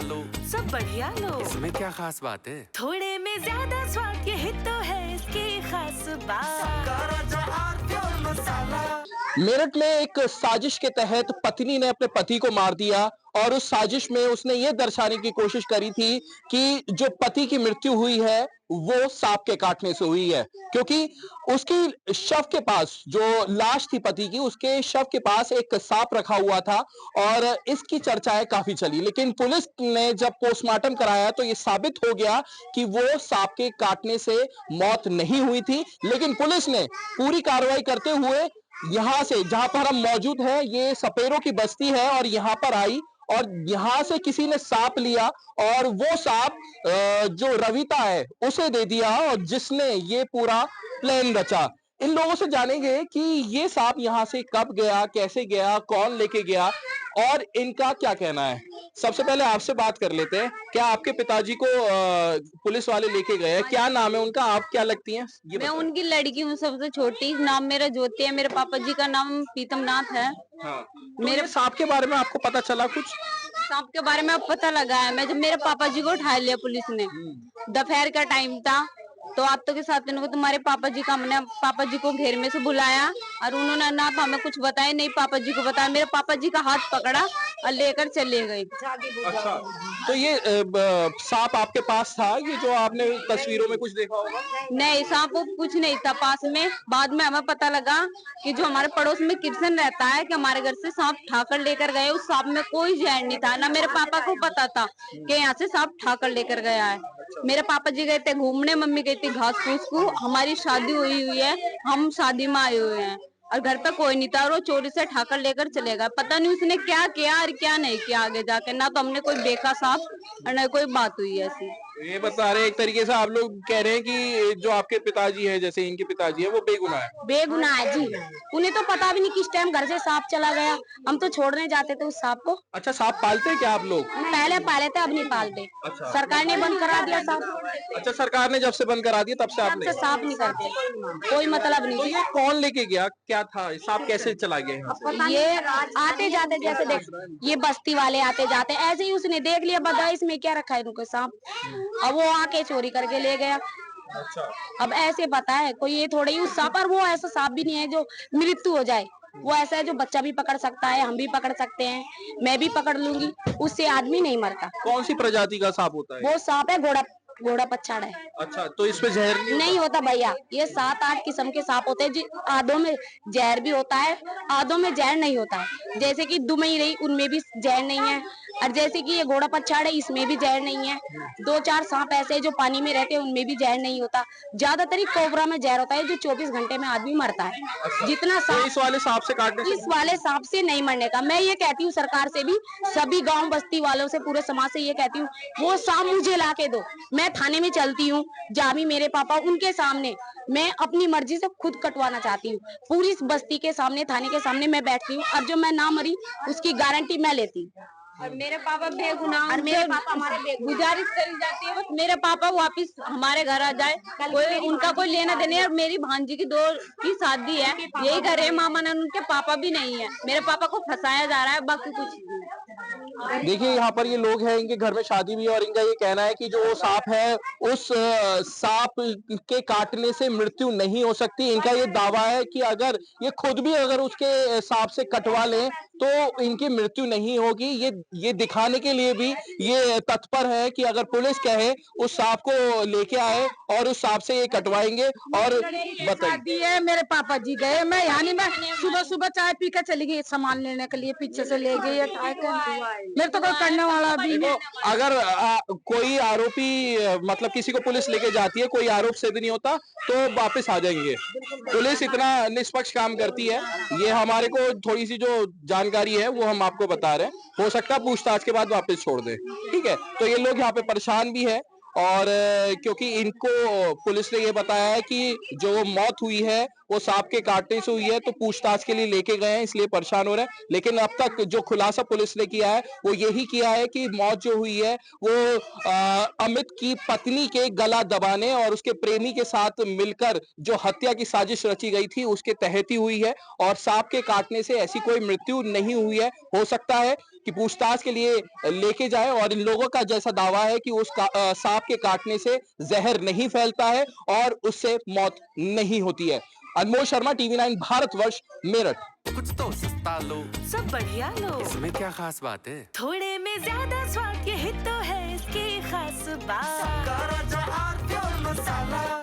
लो, सब बढ़िया लो। इसमें क्या खास बात है? थोड़े में ज्यादा स्वाद, यही तो है इसकी खास बात। मेरठ में एक साजिश के तहत पत्नी ने अपने पति को मार दिया और उस साजिश में उसने ये दर्शाने की कोशिश करी थी कि जो पति की मृत्यु हुई है वो सांप के काटने से हुई है, क्योंकि उसकी शव के पास जो लाश थी पति की, उसके शव के पास एक सांप रखा हुआ था और इसकी चर्चाएं काफी चली। लेकिन पुलिस ने जब पोस्टमार्टम कराया तो ये साबित हो गया कि वो सांप के काटने से मौत नहीं हुई थी। लेकिन पुलिस ने पूरी कार्रवाई करते हुए यहाँ से, जहां पर हम मौजूद हैं, ये सपेरों की बस्ती है, और यहाँ पर आई और यहाँ से किसी ने सांप लिया और वो सांप जो रविता है उसे दे दिया, और जिसने ये पूरा प्लान रचा। इन लोगों से जानेंगे कि ये सांप यहाँ से कब गया, कैसे गया, कौन लेके गया और इनका क्या कहना है। सबसे पहले आपसे बात कर लेते हैं, क्या आपके पिताजी को पुलिस वाले लेके गए हैं? क्या नाम है उनका, आप क्या लगती हैं? ये मैं उनकी लड़की हूँ, सबसे छोटी। नाम मेरा ज्योति है, मेरे पापा जी का नाम प्रीतमनाथ है। हाँ। तो मेरे सांप के बारे में आपको पता चला कुछ? सांप के बारे में अब पता लगा है मैं, जब मेरे पापा जी को उठा लिया पुलिस ने, दोपहर का टाइम था, तो आप तो के साथ में तुम्हारे पापा जी का, हमने पापा जी को घेर में से बुलाया और उन्होंने ना तो हमें कुछ बताया, नहीं पापा जी को बताया। मेरे पापा जी का हाथ पकड़ा और लेकर चले गए। अच्छा, तो ये सांप आपके पास था, ये जो आपने तस्वीरों में कुछ देखा होगा? नहीं, सांप कुछ नहीं था पास में। बाद में हमें पता लगा कि जो हमारे पड़ोस में किशन रहता है, कि हमारे घर से सांप ठाकर लेकर गए। उस सांप में कोई जहर नहीं था, ना मेरे पापा को पता था कि यहाँ से सांप ठाकर लेकर गया है। मेरे पापा जी गए थे घूमने, मम्मी गई थी घास फूस को। हमारी शादी हुई है, हम शादी में आए हुए हैं और घर पे कोई नहीं था, और वो चोरी से ठाकर लेकर चले गया। पता नहीं उसने क्या किया और क्या नहीं किया आगे जाके, ना तो हमने कोई देखा सांप और ना कोई बात हुई ऐसी। ये बता रहे, एक तरीके से आप लोग कह रहे हैं कि जो आपके पिताजी हैं, जैसे इनके पिताजी हैं, वो बेगुनाह है। बेगुनाह है जी, उन्हें तो पता भी नहीं किस टाइम घर से सांप चला गया। हम तो छोड़ने जाते थे उस सांप को। अच्छा, सांप पालते हैं क्या आप लोग? पहले पाले थे, अब नहीं पालते। अच्छा। सरकार ने बंद करा दिया सांप। अच्छा, सरकार ने जब से बंद करा दिया तब से आप तब से नहीं? सांप नहीं करते, कोई मतलब नहीं। तो ये कौन लेके गया, क्या था सांप, कैसे चला गया यहाँ से? ये आते जाते, जैसे देख, ये बस्ती वाले आते जाते, ऐसे ही उसने देख लिया, बता इसमें क्या रखा है इनको सांप, अब वो आके चोरी करके ले गया। अच्छा। अब ऐसे पता है कोई, ये थोड़ा ही उस सांप, पर वो ऐसा सांप भी नहीं है जो मृत्यु हो जाए। वो ऐसा है जो बच्चा भी पकड़ सकता है, हम भी पकड़ सकते हैं, मैं भी पकड़ लूंगी, उससे आदमी नहीं मरता। कौन सी प्रजाति का सांप होता है? वो सांप है घोड़ा पछाड़ है। अच्छा, तो इसमें जहर नहीं होता भैया, ये 7-8 किस्म के सांप होते हैं जी। आधों में जहर भी होता है, आधों में जहर नहीं होता है। जैसे कि दुमई रही, उनमें भी जहर नहीं है, और जैसे कि ये घोड़ा पछाड़ है, इसमें भी जहर नहीं है। 2-4 सांप ऐसे जो पानी में रहते हैं, उनमें भी जहर नहीं होता। ज्यादातर ही कोबरा में जहर होता है, जो 24 घंटे में आदमी मरता है। अच्छा। जितना तो सांप इस वाले सांप से काटने से? इस वाले सांप से नहीं मरने का। मैं ये कहती हूँ सरकार से भी, सभी गांव बस्ती वालों से, पूरे समाज से ये कहती हूँ, वो सांप मुझे ला के दो। मैं थाने में चलती हूँ, जहाँ भी मेरे पापा, उनके सामने मैं अपनी मर्जी से खुद कटवाना चाहती हूँ। पूरी बस्ती के सामने, थाने के सामने मैं बैठती हूँ, और जो मैं ना मरी उसकी गारंटी मैं लेती हूँ। और मेरे पापा बेगुनाह, और मेरे पापा हमारे गुजारिश करी जाती है, बस मेरे पापा वापिस हमारे घर आ जाए। कोई उनका कोई लेना देना है। और मेरी भांजी की 2 की शादी है, यही घर है, मामा ने, उनके पापा भी नहीं है। मेरे पापा को फंसाया जा रहा है, बाकी कुछ नहीं। देखिए, यहाँ पर ये लोग हैं, इनके घर में शादी भी है, और इनका ये कहना है कि जो सांप है, उस सांप के काटने से मृत्यु नहीं हो सकती। इनका ये दावा है कि अगर ये खुद भी अगर उसके सांप से कटवा लें तो इनकी मृत्यु नहीं होगी। ये दिखाने के लिए भी ये तत्पर है कि अगर पुलिस कहे उस सांप को लेके आए और उस सांप से ये कटवाएंगे। और बताइए, मेरे पापा जी गए, मैं यानी मैं सुबह चाय पी के चली गई सामान लेने के लिए, पीछे से ले गई। मेरे तो कोई करने वाला भी नहीं। अगर कोई आरोपी, मतलब किसी को पुलिस लेके जाती है, कोई आरोप सिद्ध नहीं होता तो वापस आ जाएंगे। पुलिस इतना निष्पक्ष काम करती है, ये हमारे को थोड़ी सी जो जानकारी है वो हम आपको बता रहे हैं। हो सकता है पूछताछ के बाद वापस छोड़ दे, ठीक है। तो ये लोग यहाँ पे परेशान भी है, और क्योंकि इनको पुलिस ने ये बताया है कि जो मौत हुई है वो सांप के काटने से हुई है, तो पूछताछ के लिए लेके गए हैं, इसलिए परेशान हो रहे हैं। लेकिन अब तक जो खुलासा पुलिस ने किया है वो यही किया है कि मौत जो हुई है वो अमित की पत्नी के गला दबाने और उसके प्रेमी के साथ मिलकर जो हत्या की साजिश रची गई थी उसके तहत ही हुई है, और सांप के काटने से ऐसी कोई मृत्यु नहीं हुई है। हो सकता है कि पूछताछ के लिए लेके जाए और इन लोगों का जैसा दावा है कि सांप के काटने से जहर नहीं फैलता है और उससे मौत नहीं होती है। अनमोल शर्मा, टीवी9 भारतवर्ष, मेरठ। कुछ तो सस्ता लो, सब बढ़िया लो, इसमें क्या खास बात है? थोड़े में ज्यादा स्वाद, यही तो है इसकी खास बात।